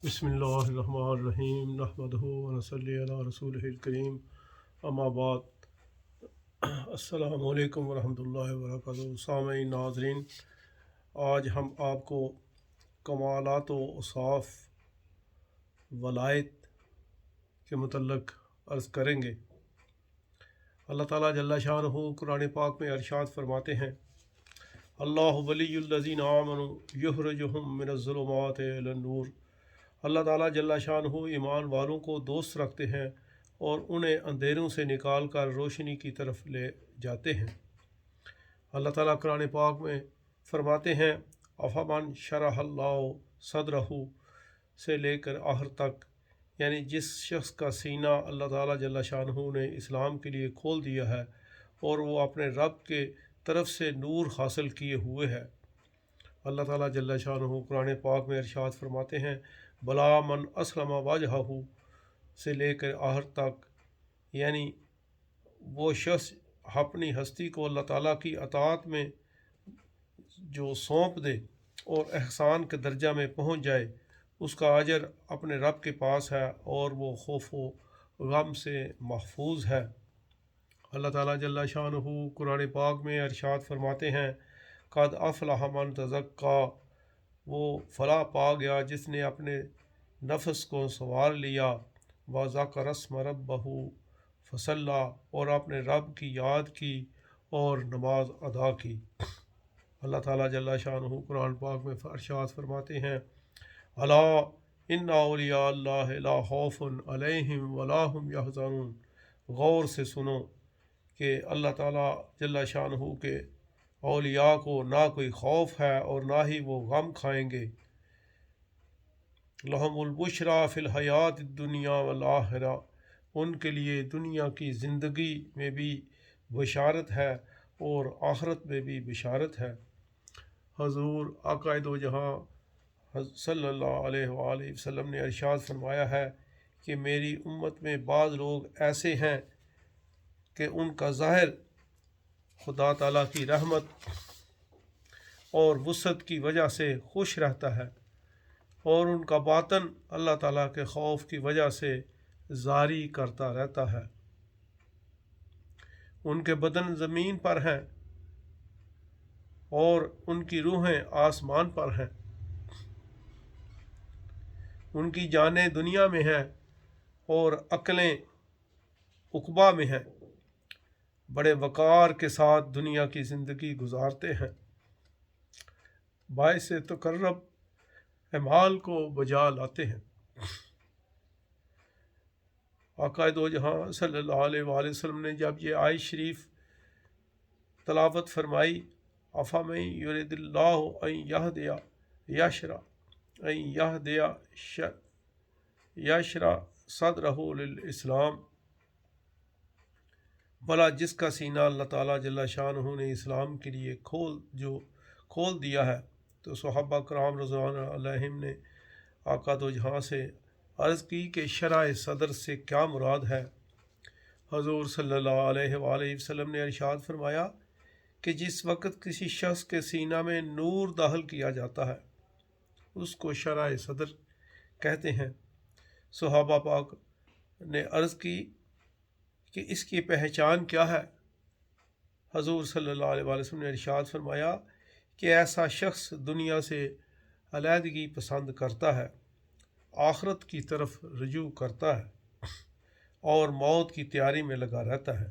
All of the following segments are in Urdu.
بسم اللہ الرحمن الرحیم نحمدہ ونصلی علی رسولہ الکریم اما بعد السلام علیکم ورحمۃ اللہ وبرکاتہ۔ سامعین ناظرین، آج ہم آپ کو کمالات و اوصاف ولایت کے متعلق عرض کریں گے۔ اللہ تعالیٰ جل شانہ قرآن پاک میں ارشاد فرماتے ہیں، اللہ ولی الذین آمنوا یخرجہم من الظلمات الی النور۔ اللہ تعالیٰ جل شانہ ایمان والوں کو دوست رکھتے ہیں اور انہیں اندھیروں سے نکال کر روشنی کی طرف لے جاتے ہیں۔ اللہ تعالیٰ قرآن پاک میں فرماتے ہیں، افمن شرح اللہ صدرہ سے لے کر آخر تک، یعنی جس شخص کا سینہ اللہ تعالیٰ جل شانہ نے اسلام کے لیے کھول دیا ہے اور وہ اپنے رب کے طرف سے نور حاصل کیے ہوئے ہے۔ اللہ تعالیٰ جل شانہ قرآن پاک میں ارشاد فرماتے ہیں، بلا من اسلم وجہہ سے لے کر آخر تک، یعنی وہ شخص اپنی ہستی کو اللہ تعالیٰ کی اطاعت میں جو سونپ دے اور احسان کے درجہ میں پہنچ جائے، اس کا اجر اپنے رب کے پاس ہے اور وہ خوف و غم سے محفوظ ہے۔ اللہ تعالیٰ جل شانہ قرآن پاک میں ارشاد فرماتے ہیں، قد افلح من تزکا، وہ فلاح پا گیا جس نے اپنے نفس کو سنوار لیا، وذکر اسم ربہ فصلی، اور اپنے رب کی یاد کی اور نماز ادا کی۔ اللہ تعالیٰ جل شانہ قرآن پاک میں ارشاد فرماتے ہیں، الا ان اولیاء اللہ لا خوف علیہم ولا هم یحزنون، غور سے سنو کہ اللہ تعالیٰ جل شانہ کے اولیاء کو نہ کوئی خوف ہے اور نہ ہی وہ غم کھائیں گے۔ لہم البشریٰ فی الحیات الدنیا والآخرہ، ان کے لیے دنیا کی زندگی میں بھی بشارت ہے اور آخرت میں بھی بشارت ہے۔ حضور آقا دو جہاں صلی اللہ علیہ وآلہ وسلم نے ارشاد فرمایا ہے کہ میری امت میں بعض لوگ ایسے ہیں کہ ان کا ظاہر خدا تعالیٰ کی رحمت اور وسعت کی وجہ سے خوش رہتا ہے اور ان کا باطن اللہ تعالیٰ کے خوف کی وجہ سے زاری کرتا رہتا ہے۔ ان کے بدن زمین پر ہیں اور ان کی روحیں آسمان پر ہیں، ان کی جانیں دنیا میں ہیں اور عقلیں عقبہ میں ہیں، بڑے وقار کے ساتھ دنیا کی زندگی گزارتے ہیں، باعث تقرب اعمال کو بجا لاتے ہیں۔ آقا دو جہاں صلی اللہ علیہ وآلہ وسلم نے جب یہ آیت شریف تلاوت فرمائی، افمن یرید اللہ ان یشرح صدرہ للاسلام، بھلا جس کا سینہ اللہ تعالیٰ جل شانہ نے اسلام کے لیے کھول دیا ہے، تو صحابہ کرام رضوان علیہم نے آقا دو جہاں سے عرض کی کہ شرح صدر سے کیا مراد ہے؟ حضور صلی اللہ علیہ وآلہ وسلم نے ارشاد فرمایا کہ جس وقت کسی شخص کے سینہ میں نور داخل کیا جاتا ہے اس کو شرح صدر کہتے ہیں۔ صحابہ پاک نے عرض کی کہ اس کی پہچان کیا ہے؟ حضور صلی اللہ علیہ وسلم نے ارشاد فرمایا کہ ایسا شخص دنیا سے علیحدگی پسند کرتا ہے، آخرت کی طرف رجوع کرتا ہے اور موت کی تیاری میں لگا رہتا ہے۔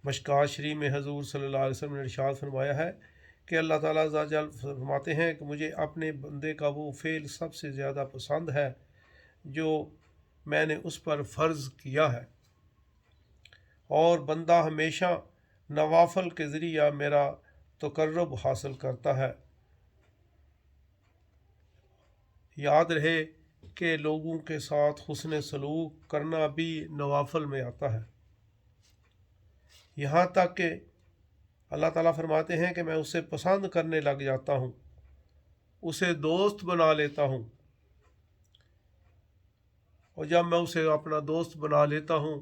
مشکوٰۃ شریف میں حضور صلی اللہ علیہ وسلم نے ارشاد فرمایا ہے کہ اللہ تعالیٰ عز و جل فرماتے ہیں کہ مجھے اپنے بندے کا وہ فعل سب سے زیادہ پسند ہے جو میں نے اس پر فرض کیا ہے، اور بندہ ہمیشہ نوافل کے ذریعہ میرا تقرب حاصل کرتا ہے۔ یاد رہے کہ لوگوں کے ساتھ حسن سلوک کرنا بھی نوافل میں آتا ہے، یہاں تک کہ اللہ تعالیٰ فرماتے ہیں کہ میں اسے پسند کرنے لگ جاتا ہوں، اسے دوست بنا لیتا ہوں، اور جب میں اسے اپنا دوست بنا لیتا ہوں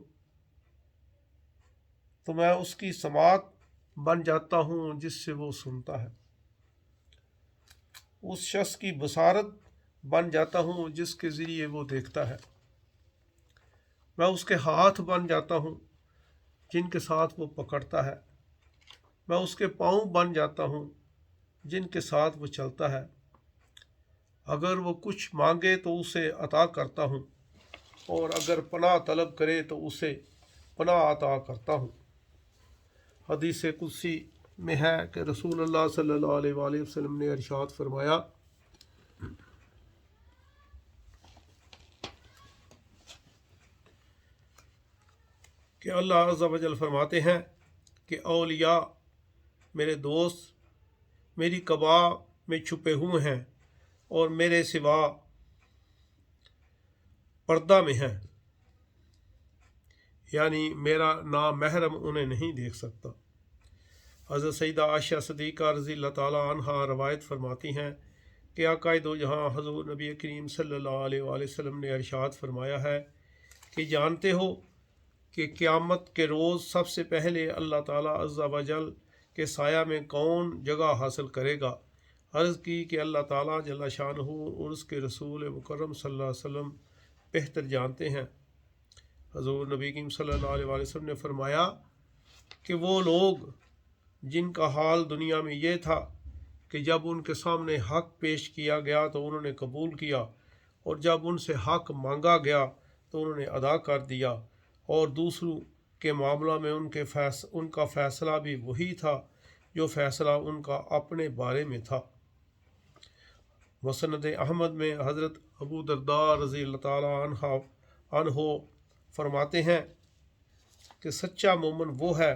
تو میں اس کی سماعت بن جاتا ہوں جس سے وہ سنتا ہے۔ اس شخص کی بصارت بن جاتا ہوں جس کے ذریعے وہ دیکھتا ہے، میں اس کے ہاتھ بن جاتا ہوں جن کے ساتھ وہ پکڑتا ہے، میں اس کے پاؤں بن جاتا ہوں جن کے ساتھ وہ چلتا ہے، اگر وہ کچھ مانگے تو اسے عطا کرتا ہوں، اور اگر پناہ طلب کرے تو اسے پناہ عطا کرتا ہوں۔ حدیث قدسی میں ہے کہ رسول اللہ صلی اللہ علیہ وآلہ وسلم نے ارشاد فرمایا کہ اللہ عز و جل فرماتے ہیں کہ اولیاء میرے دوست میری قبا میں چھپے ہوئے ہیں اور میرے سوا پردہ میں ہیں، یعنی میرا نامحرم انہیں نہیں دیکھ سکتا۔ حضرت سیدہ عائشہ صدیقہ رضی اللہ تعالیٰ عنہا روایت فرماتی ہیں کہ آقا دو جہاں حضور نبی کریم صلی اللہ علیہ وآلہ وسلم نے ارشاد فرمایا ہے کہ جانتے ہو کہ قیامت کے روز سب سے پہلے اللہ تعالیٰ عز و جل کے سایہ میں کون جگہ حاصل کرے گا؟ عرض کی کہ اللہ تعالیٰ جل شانہ اور اس کے رسول مکرم صلی اللہ علیہ وسلم بہتر جانتے ہیں۔ حضور نبی کریم صلی اللہ علیہ وآلہ وسلم نے فرمایا کہ وہ لوگ جن کا حال دنیا میں یہ تھا کہ جب ان کے سامنے حق پیش کیا گیا تو انہوں نے قبول کیا، اور جب ان سے حق مانگا گیا تو انہوں نے ادا کر دیا، اور دوسروں کے معاملہ میں ان کا فیصلہ بھی وہی تھا جو فیصلہ ان کا اپنے بارے میں تھا۔ مسند احمد میں حضرت ابو درداء رضی اللہ تعالیٰ عنہ فرماتے ہیں کہ سچا مومن وہ ہے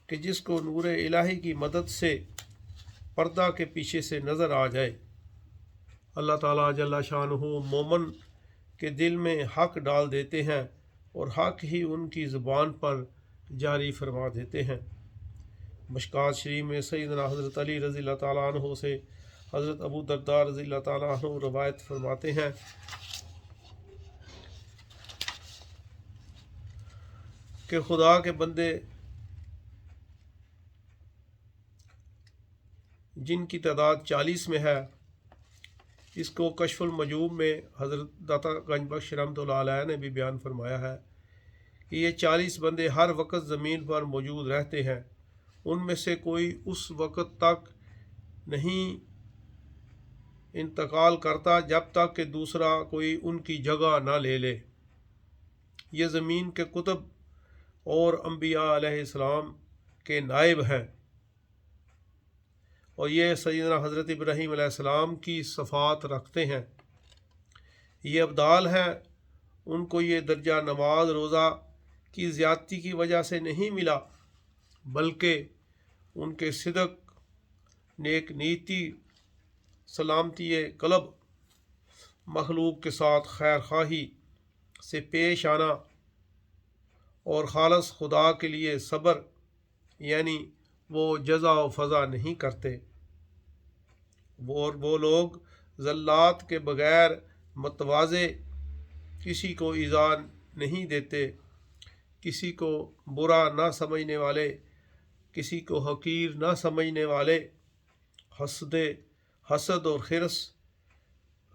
کہ جس کو نور الہی کی مدد سے پردہ کے پیچھے سے نظر آ جائے۔ اللہ تعالیٰ جل شانہ مومن کے دل میں حق ڈال دیتے ہیں اور حق ہی ان کی زبان پر جاری فرما دیتے ہیں۔ مشکوٰۃ شریف میں سیدنا حضرت علی رضی اللہ تعالیٰ عنہ سے حضرت ابو درداء رضی اللہ تعالیٰ عنہ روایت فرماتے ہیں کہ خدا کے بندے جن کی تعداد 40 میں ہے، اس کو کشف المجوب میں حضرت داتا گنج بخش رحمۃ اللہ علیہ نے بھی بیان فرمایا ہے کہ یہ 40 بندے ہر وقت زمین پر موجود رہتے ہیں، ان میں سے کوئی اس وقت تک نہیں انتقال کرتا جب تک کہ دوسرا کوئی ان کی جگہ نہ لے لے۔ یہ زمین کے کتب اور انبیاء علیہ السلام کے نائب ہیں، اور یہ سیدنا حضرت ابراہیم علیہ السلام کی صفات رکھتے ہیں۔ یہ ابدال ہیں، ان کو یہ درجہ نماز روزہ کی زیادتی کی وجہ سے نہیں ملا، بلکہ ان کے صدق، نیک نیتی، سلامتی قلب، مخلوق کے ساتھ خیر خواہی سے پیش آنا اور خالص خدا کے لیے صبر، یعنی وہ جزا و فضا نہیں کرتے۔ وہ لوگ ذلات کے بغیر متواضع، کسی کو ایذا نہیں دیتے، کسی کو برا نہ سمجھنے والے، کسی کو حقیر نہ سمجھنے والے، حسد اور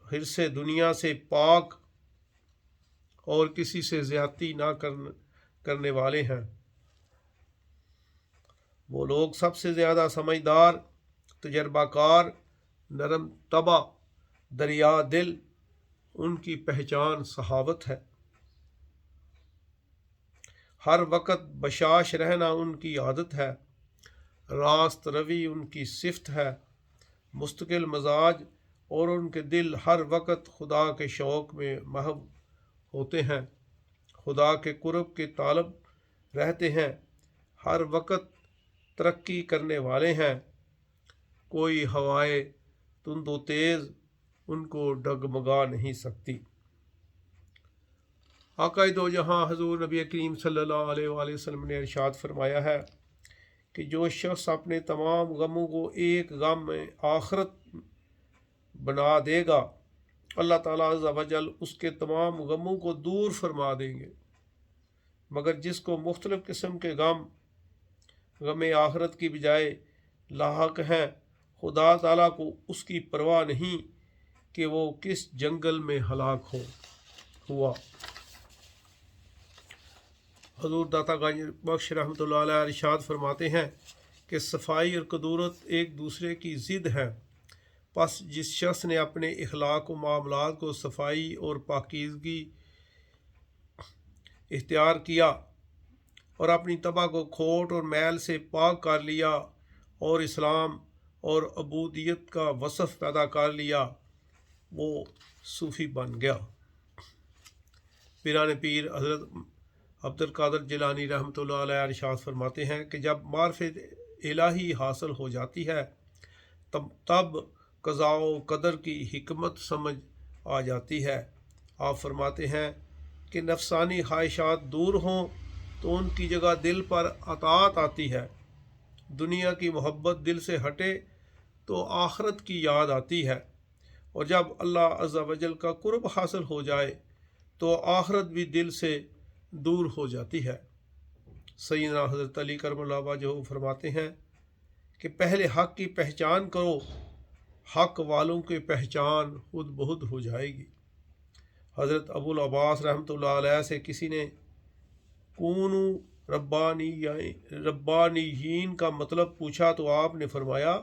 حرص دنیا سے پاک اور کسی سے زیادتی نہ کرنے والے ہیں۔ وہ لوگ سب سے زیادہ سمجھدار، تجربہ کار، نرم طبع، دریا دل، ان کی پہچان سخاوت ہے۔ ہر وقت بشاش رہنا ان کی عادت ہے، راست روی ان کی صفت ہے، مستقل مزاج، اور ان کے دل ہر وقت خدا کے شوق میں محو ہوتے ہیں، خدا کے قرب کے طالب رہتے ہیں، ہر وقت ترقی کرنے والے ہیں، کوئی ہوائے تند و تیز ان کو ڈگمگا نہیں سکتی۔ آقا دو جہاں حضور نبی کریم صلی اللہ علیہ وآلہ وسلم نے ارشاد فرمایا ہے کہ جو شخص اپنے تمام غموں کو ایک غم آخرت بنا دے گا، اللہ تعالیٰ عز و جل اس کے تمام غموں کو دور فرما دیں گے، مگر جس کو مختلف قسم کے غم آخرت کی بجائے لاحق ہیں، خدا تعالیٰ کو اس کی پرواہ نہیں کہ وہ کس جنگل میں ہلاک ہوا۔ حضور داتا گنج بخش رحمۃ اللہ علیہ ارشاد فرماتے ہیں کہ صفائی اور قدورت ایک دوسرے کی ضد ہے، پس جس شخص نے اپنے اخلاق و معاملات کو صفائی اور پاکیزگی اختیار کیا اور اپنی طبع کو کھوٹ اور میل سے پاک کر لیا اور اسلام اور عبودیت کا وصف پیدا کر لیا، وہ صوفی بن گیا۔ پیران پیر حضرت عبد القادر جیلانی رحمۃ اللہ علیہ ارشاد فرماتے ہیں کہ جب معرفت الہی حاصل ہو جاتی ہے تب قضاء و قدر کی حکمت سمجھ آ جاتی ہے۔ آپ فرماتے ہیں کہ نفسانی خواہشات دور ہوں تو ان کی جگہ دل پر اطاعت آتی ہے، دنیا کی محبت دل سے ہٹے تو آخرت کی یاد آتی ہے، اور جب اللہ عز و جل کا قرب حاصل ہو جائے تو آخرت بھی دل سے دور ہو جاتی ہے۔ سیدنا حضرت علی کرم اللہ وجہہ فرماتے ہیں کہ پہلے حق کی پہچان کرو، حق والوں کی پہچان خود بخود ہو جائے گی۔ حضرت ابو العباس رحمۃ اللہ علیہ سے کسی نے کونو ربانیین کا مطلب پوچھا تو آپ نے فرمایا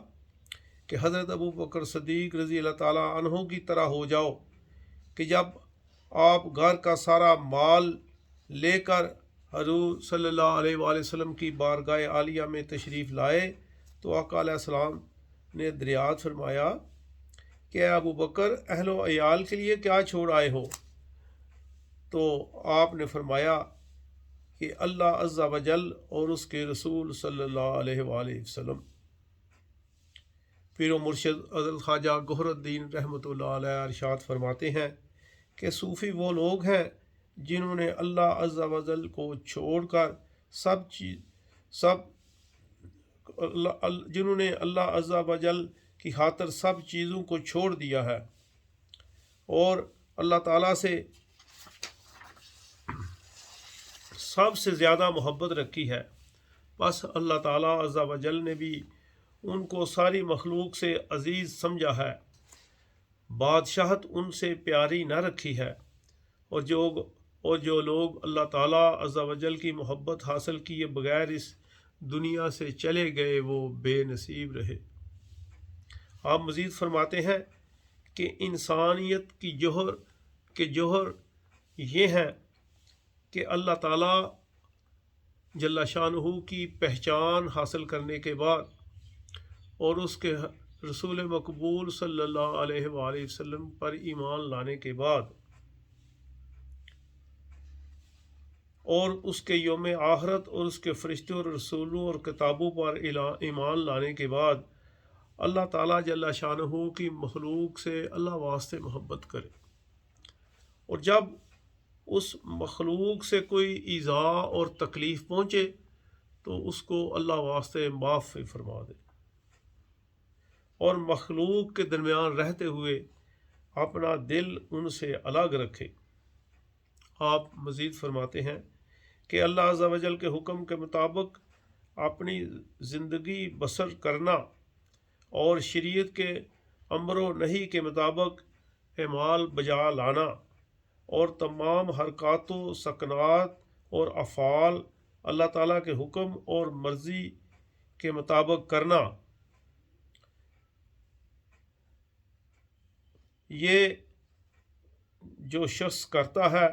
کہ حضرت ابو بکر صدیق رضی اللہ تعالیٰ عنہ کی طرح ہو جاؤ کہ جب آپ گھر کا سارا مال لے کر حضور صلی اللہ علیہ وآلہ وسلم کی بارگاہ عالیہ میں تشریف لائے تو آقا علیہ السلام نے دریافت فرمایا کہ اے ابو بکر اہل و عیال کے لیے کیا چھوڑ آئے ہو؟ تو آپ نے فرمایا کہ اللہ عز و جل اور اس کے رسول صلی اللہ علیہ وآلہ وسلم۔ پیر و مرشد حضرت خواجہ گوہر الدین رحمۃ اللہ علیہ ارشاد فرماتے ہیں کہ صوفی وہ لوگ ہیں جنہوں نے اللہ عز و جل کو چھوڑ کر جنہوں نے اللہ عز و جل کی خاطر سب چیزوں کو چھوڑ دیا ہے اور اللہ تعالیٰ سے سب سے زیادہ محبت رکھی ہے، بس اللہ تعالیٰ عز و جل نے بھی ان کو ساری مخلوق سے عزیز سمجھا ہے، بادشاہت ان سے پیاری نہ رکھی ہے، اور جو لوگ اللہ تعالیٰ عز و جل کی محبت حاصل کیے بغیر اس دنیا سے چلے گئے وہ بے نصیب رہے۔ آپ مزید فرماتے ہیں کہ انسانیت کی جوہر یہ ہے کہ اللہ تعالیٰ جل شانہ کی پہچان حاصل کرنے کے بعد اور اس کے رسول مقبول صلی اللہ علیہ وآلہ وسلم پر ایمان لانے کے بعد اور اس کے یوم آخرت اور اس کے فرشتوں اور رسولوں اور کتابوں پر ایمان لانے کے بعد اللہ تعالیٰ جل شانہ کی مخلوق سے اللہ واسطے محبت کرے، اور جب اس مخلوق سے کوئی ایذا اور تکلیف پہنچے تو اس کو اللہ واسطے معاف فرما دے، اور مخلوق کے درمیان رہتے ہوئے اپنا دل ان سے الگ رکھے۔ آپ مزید فرماتے ہیں کہ اللہ عز و جل کے حکم کے مطابق اپنی زندگی بسر کرنا اور شریعت کے امر و نہی کے مطابق اعمال بجا لانا اور تمام حرکات و سکنات اور افعال اللہ تعالیٰ کے حکم اور مرضی کے مطابق کرنا، یہ جو شخص کرتا ہے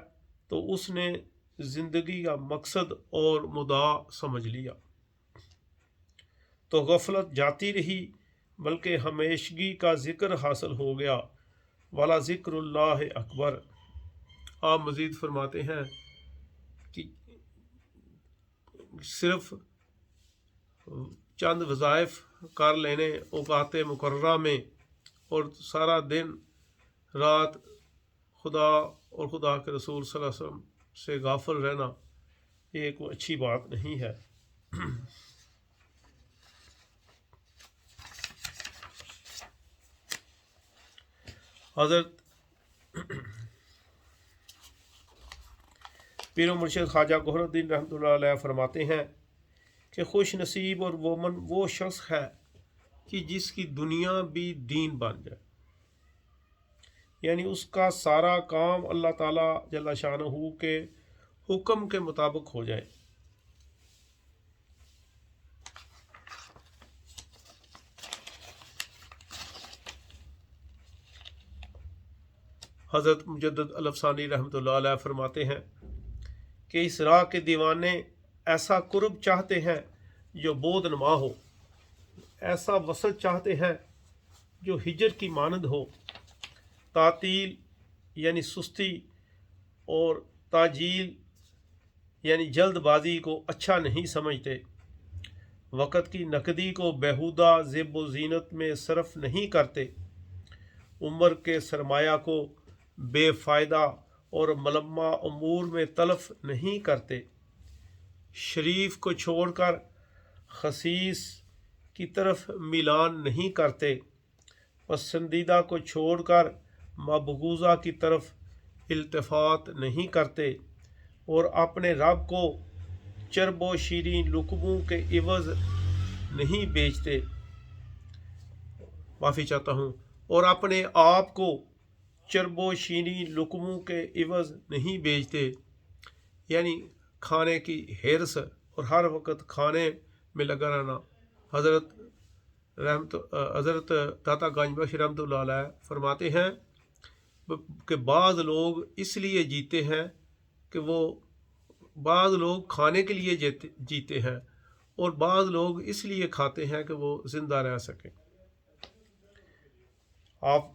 تو اس نے زندگی کا مقصد اور مدعا سمجھ لیا، تو غفلت جاتی رہی بلکہ ہمیشگی کا ذکر حاصل ہو گیا، والا ذکر اللہ اکبر۔ آپ مزید فرماتے ہیں کہ صرف چند وظائف کر لینے اوقات مقررہ میں اور سارا دن رات خدا اور خدا کے رسول صلی اللہ علیہ وسلم سے غافل رہنا یہ کوئی اچھی بات نہیں ہے۔ حضرت پیر و مرشد خواجہ گوہر الدین رحمۃ اللہ علیہ فرماتے ہیں کہ خوش نصیب اور وہ شخص ہے کہ جس کی دنیا بھی دین بن جائے، یعنی اس کا سارا کام اللہ تعالیٰ جل شانہ کے حکم کے مطابق ہو جائے۔ حضرت مجدد الافسانی رحمۃ اللہ علیہ فرماتے ہیں کہ اس راہ کے دیوانے ایسا قرب چاہتے ہیں جو بود نما ہو، ایسا وصل چاہتے ہیں جو ہجر کی مانند ہو۔ تعطیل یعنی سستی اور تاجیل یعنی جلد بازی کو اچھا نہیں سمجھتے، وقت کی نقدی کو بیہودہ زیب و زینت میں صرف نہیں کرتے، عمر کے سرمایہ کو بے فائدہ اور ملمہ امور میں تلف نہیں کرتے، شریف کو چھوڑ کر خسیس کی طرف میلان نہیں کرتے، پسندیدہ کو چھوڑ کر مبغوضہ کی طرف التفات نہیں کرتے، اور اپنے رب کو چرب و شیریں لقموں کے عوض نہیں بیچتے، معافی چاہتا ہوں، اور اپنے آپ کو چرب و شیریں لقموں کے عوض نہیں بیچتے، یعنی کھانے کی حرص اور ہر وقت کھانے میں لگا رہنا۔ حضرت داتا گنج بخش رحمۃ اللہ علیہ فرماتے ہیں کہ بعض لوگ اس لیے جیتے ہیں کہ بعض لوگ کھانے کے لیے جیتے ہیں، اور بعض لوگ اس لیے کھاتے ہیں کہ وہ زندہ رہ سکیں۔ آپ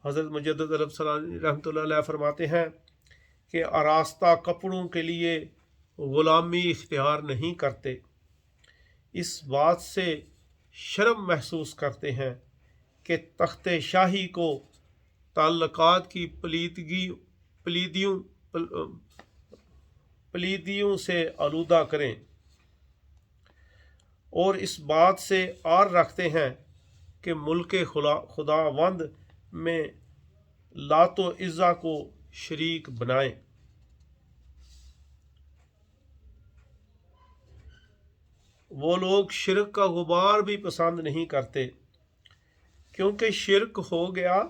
حضرت مجدد الافسانی رحمۃ اللہ علیہ فرماتے ہیں کہ آراستہ کپڑوں کے لیے غلامی اختیار نہیں کرتے، اس بات سے شرم محسوس کرتے ہیں کہ تخت شاہی کو تعلقات کی پلیدیوں سے آلودہ کریں، اور اس بات سے عار رکھتے ہیں کہ ملک خداوند میں لات و عزا کو شریک بنائیں۔ وہ لوگ شرک کا غبار بھی پسند نہیں کرتے، کیونکہ شرک ہو گیا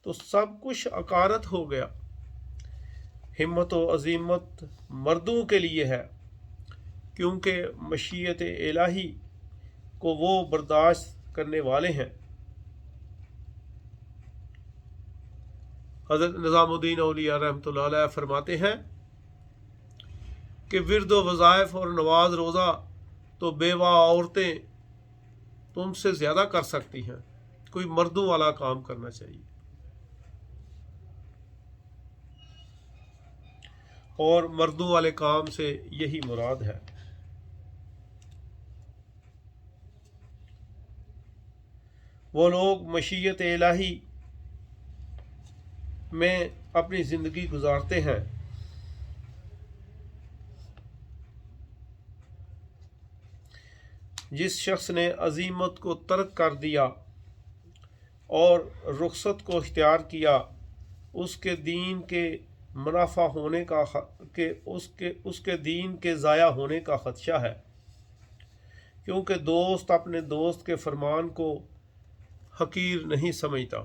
تو سب کچھ عقارت ہو گیا۔ ہمت و عزیمت مردوں کے لیے ہے، کیونکہ مشیت الہی کو وہ برداشت کرنے والے ہیں۔ حضرت نظام الدین اولیاء رحمۃ اللہ علیہ فرماتے ہیں کہ ورد و وظائف اور نماز روزہ تو بیوہ عورتیں تم سے زیادہ کر سکتی ہیں، کوئی مردوں والا کام کرنا چاہیے۔ اور مردوں والے کام سے یہی مراد ہے۔ وہ لوگ مشیت الہی میں اپنی زندگی گزارتے ہیں، جس شخص نے عزیمت کو ترک کر دیا اور رخصت کو اختیار کیا، اس کے دین کے منافع ہونے کا اس کے دین کے ضائع ہونے کا خدشہ ہے، کیونکہ دوست اپنے دوست کے فرمان کو حقیر نہیں سمجھتا۔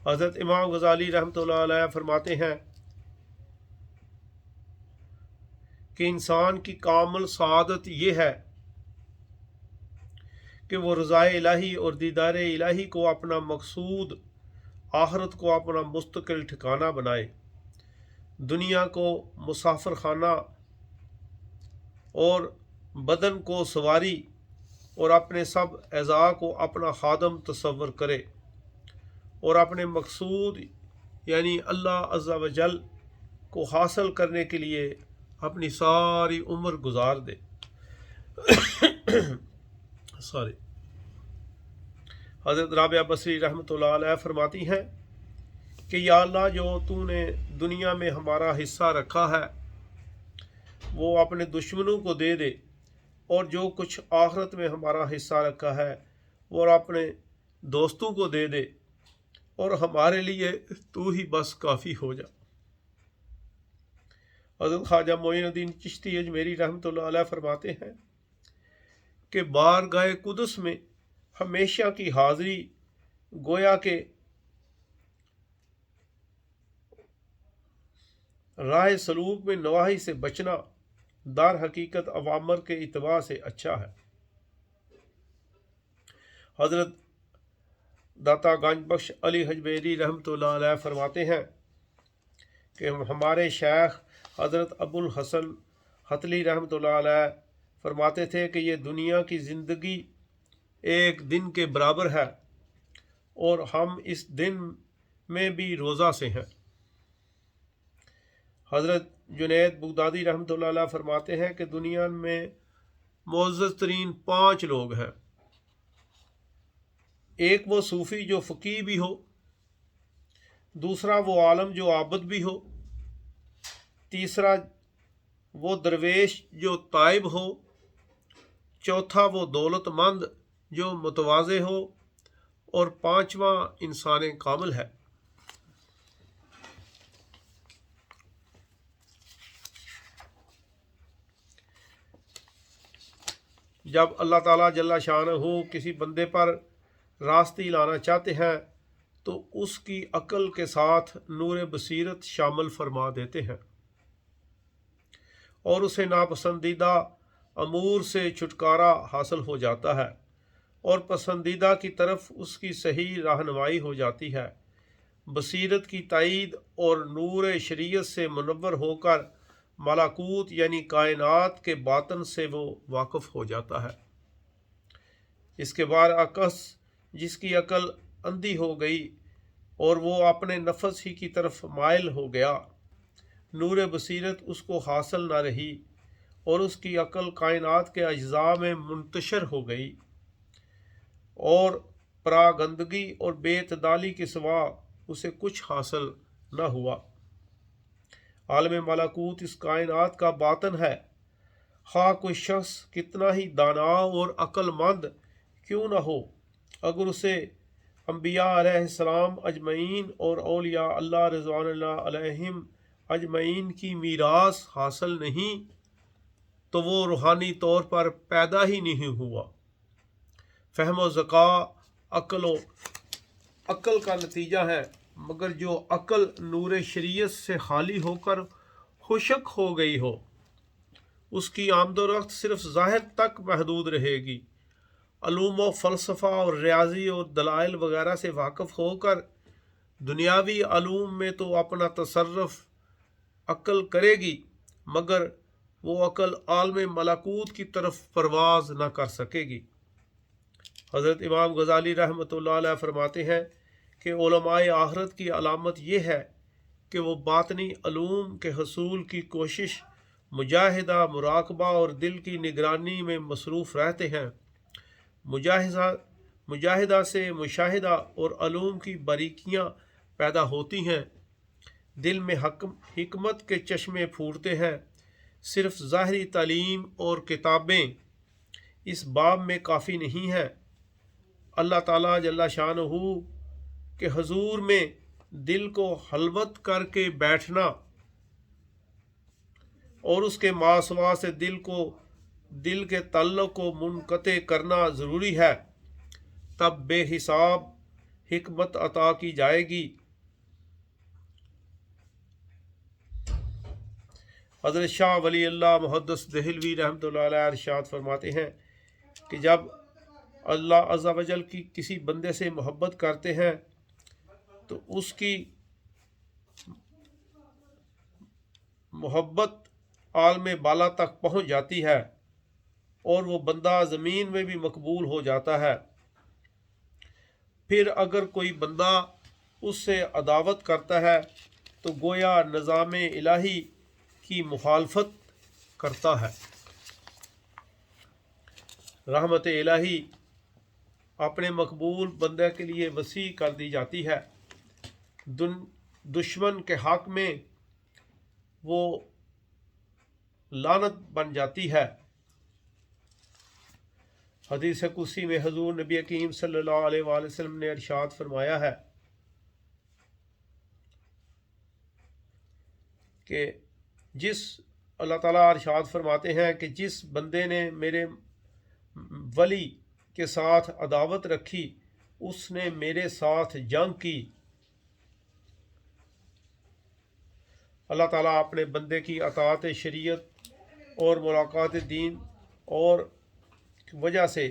حضرت امام غزالی رحمۃ اللہ علیہ فرماتے ہیں کہ انسان کی کامل سعادت یہ ہے کہ وہ رضائے الہی اور دیدار الہی کو اپنا مقصود، آخرت کو اپنا مستقل ٹھکانہ بنائے، دنیا کو مسافر خانہ اور بدن کو سواری اور اپنے سب اعضاء کو اپنا خادم تصور کرے، اور اپنے مقصود یعنی اللہ عز و جل کو حاصل کرنے کے لیے اپنی ساری عمر گزار دے۔ حضرت رابعہ بصری رحمۃ اللہ علیہ فرماتی ہیں کہ یا اللہ، جو تو نے دنیا میں ہمارا حصہ رکھا ہے وہ اپنے دشمنوں کو دے دے، اور جو کچھ آخرت میں ہمارا حصہ رکھا ہے وہ اپنے دوستوں کو دے دے، اور ہمارے لیے تو ہی بس کافی ہو جا۔ حضرت خواجہ معین الدین چشتی اجمیری رحمۃ اللہ علیہ فرماتے ہیں کہ بارگاہ قدس میں ہمیشہ کی حاضری گویا کہ راہ سلوک میں نواحی سے بچنا در حقیقت اوامر کے اتباع سے اچھا ہے۔ حضرت داتا گنج بخش علی اجمیری رحمۃ اللہ علیہ فرماتے ہیں کہ ہمارے شیخ حضرت ابو الحسن حتلی رحمۃ اللہ علیہ فرماتے تھے کہ یہ دنیا کی زندگی ایک دن کے برابر ہے اور ہم اس دن میں بھی روزہ سے ہیں۔ حضرت جنید بغدادی رحمۃ اللہ علیہ فرماتے ہیں کہ دنیا میں معزز ترین 5 لوگ ہیں۔ ایک وہ صوفی جو فقیہ بھی ہو، دوسرا وہ عالم جو عابد بھی ہو، تیسرا وہ درویش جو تائب ہو، چوتھا وہ دولت مند جو متواضع ہو، اور 5واں انسان کامل ہے۔ جب اللہ تعالیٰ جل شانہ کسی بندے پر راستی لانا چاہتے ہیں تو اس کی عقل کے ساتھ نور بصیرت شامل فرما دیتے ہیں اور اسے ناپسندیدہ امور سے چھٹکارا حاصل ہو جاتا ہے اور پسندیدہ کی طرف اس کی صحیح رہنمائی ہو جاتی ہے۔ بصیرت کی تائید اور نور شریعت سے منور ہو کر ملکوت یعنی کائنات کے باطن سے وہ واقف ہو جاتا ہے۔ اس کے برعکس جس کی عقل اندھی ہو گئی اور وہ اپنے نفس ہی کی طرف مائل ہو گیا، نور بصیرت اس کو حاصل نہ رہی اور اس کی عقل کائنات کے اجزاء میں منتشر ہو گئی اور پراگندگی اور بے اعتدالی کے سوا اسے کچھ حاصل نہ ہوا۔ عالم ملکوت اس کائنات کا باطن ہے، خواہ کوئی شخص کتنا ہی دانا اور عقل مند کیوں نہ ہو، اگر اسے انبیاء علیہ السلام اجمعین اور اولیاء اللہ رضوان اللہ علیہم اجمعین کی میراث حاصل نہیں تو وہ روحانی طور پر پیدا ہی نہیں ہوا۔ فہم و ذکا عقل کا نتیجہ ہے، مگر جو عقل نور شریعت سے خالی ہو کر خشک ہو گئی ہو، اس کی آمد و رفت صرف ظاہر تک محدود رہے گی۔ علوم و فلسفہ اور ریاضی اور دلائل وغیرہ سے واقف ہو کر دنیاوی علوم میں تو اپنا تصرف عقل کرے گی، مگر وہ عقل عالم ملکوت کی طرف پرواز نہ کر سکے گی۔ حضرت امام غزالی رحمۃ اللہ علیہ فرماتے ہیں کہ علماء آخرت کی علامت یہ ہے کہ وہ باطنی علوم کے حصول کی کوشش، مجاہدہ، مراقبہ اور دل کی نگرانی میں مصروف رہتے ہیں۔ مجاہدہ سے مشاہدہ اور علوم کی باریکیاں پیدا ہوتی ہیں، دل میں حکمت کے چشمے پھوٹتے ہیں۔ صرف ظاہری تعلیم اور کتابیں اس باب میں کافی نہیں ہیں۔ اللہ تعالیٰ جل شانہ کے حضور میں دل کو خلوت کر کے بیٹھنا اور اس کے ماسوا سے دل کے تعلق کو منقطع کرنا ضروری ہے، تب بے حساب حکمت عطا کی جائے گی۔ حضرت شاہ ولی اللہ محدث دہلوی رحمۃ اللہ علیہ ارشاد فرماتے ہیں کہ جب اللہ عز و جل کی کسی بندے سے محبت کرتے ہیں تو اس کی محبت عالم بالا تک پہنچ جاتی ہے اور وہ بندہ زمین میں بھی مقبول ہو جاتا ہے۔ پھر اگر کوئی بندہ اس سے عداوت کرتا ہے تو گویا نظام الہی کی مخالفت کرتا ہے۔ رحمت الہی اپنے مقبول بندے کے لیے وسیع کر دی جاتی ہے، دشمن کے حق میں وہ لعنت بن جاتی ہے۔ حدیث قدسی میں حضور نبی کریم صلی اللہ علیہ وآلہ وسلم نے ارشاد فرمایا ہے کہ جس اللہ تعالیٰ ارشاد فرماتے ہیں کہ جس بندے نے میرے ولی کے ساتھ عداوت رکھی اس نے میرے ساتھ جنگ کی۔ اللہ تعالیٰ اپنے بندے کی اطاعت شریعت اور ملاقات دین اور وجہ سے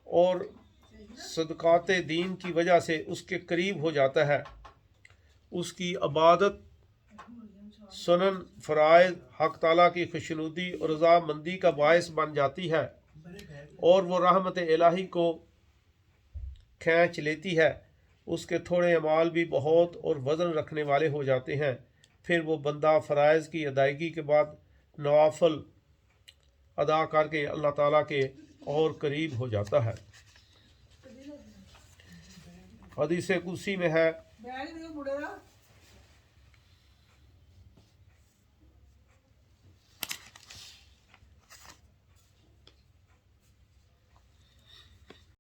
اور صدقات دین کی وجہ سے اس کے قریب ہو جاتا ہے، اس کی عبادت، سنن، فرائض حق تعالیٰ کی خوشنودی اور رضامندی کا باعث بن جاتی ہے اور وہ رحمت الہی کو کھینچ لیتی ہے۔ اس کے تھوڑے اعمال بھی بہت اور وزن رکھنے والے ہو جاتے ہیں، پھر وہ بندہ فرائض کی ادائیگی کے بعد نوافل ادا کر کے اللہ تعالیٰ کے اور قریب ہو جاتا ہے۔ حدیث قدسی میں ہے